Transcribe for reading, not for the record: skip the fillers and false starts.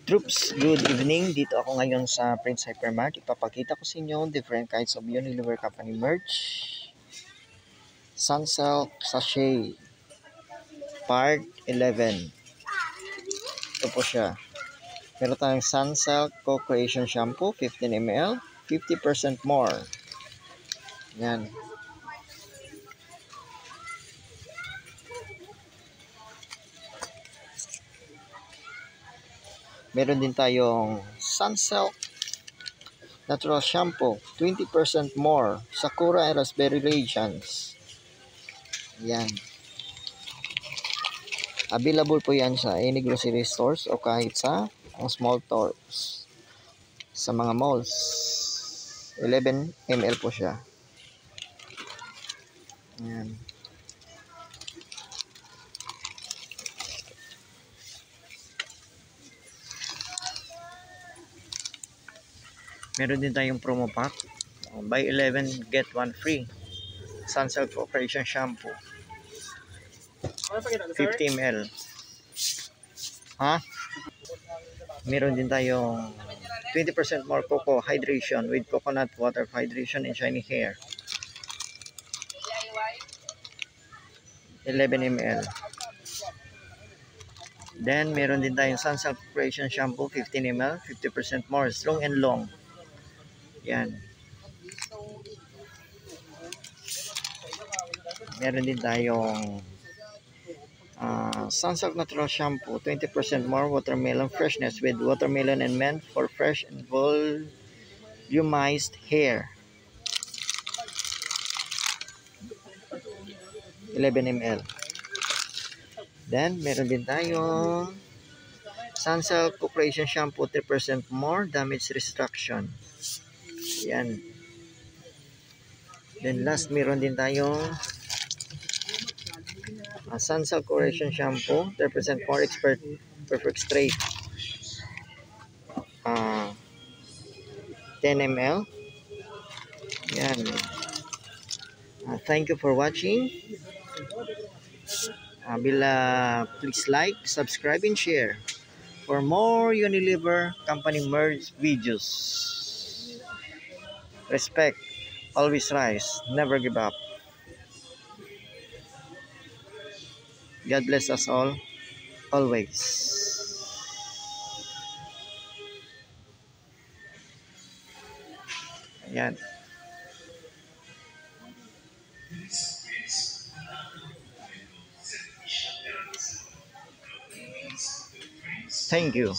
Troops, good evening. Dito ako ngayon sa Prince Hypermart. Ipapakita ko sa inyo different kinds of Unilever Company merch. Sunsilk Sachet Part 11. Ito po siya. Meron tayong Sunsilk Co-Creation Shampoo 15 ml, 50% more. Yan. Meron din tayong Sunsilk Natural Shampoo 20% more, Sakura and Raspberry Radiance. Yan. Available po yan sa any grocery stores o kahit sa small stores sa mga malls. 11 ml po siya. Yan. Meron din tayong promo pack. Buy 11 get 1 free. Sunsilk Co-Creation Shampoo 50 ml. Meron din tayong 20% more cocoa hydration with coconut water hydration and shiny hair. 11 ml. Then meron din tayong Sunsilk Co-Creation Shampoo 15 ml, 50% more strong and long. Yan. Meron din tayong Sunsilk Natural Shampoo 20% more watermelon freshness with watermelon and mint for fresh and volumized hair. 11 ml. Then meron din tayong Sunsilk Co-Creation Shampoo 3% more damage reduction. Yan. Then last meron din tayong Sunsilk Co-Creation Shampoo 3% more expert perfect straight 10 ml. Yan. Thank you for watching. Please like, subscribe, and share for more Unilever Company merge videos. Respect, always rise, never give up. God bless us all, always. Ayan. Thank you.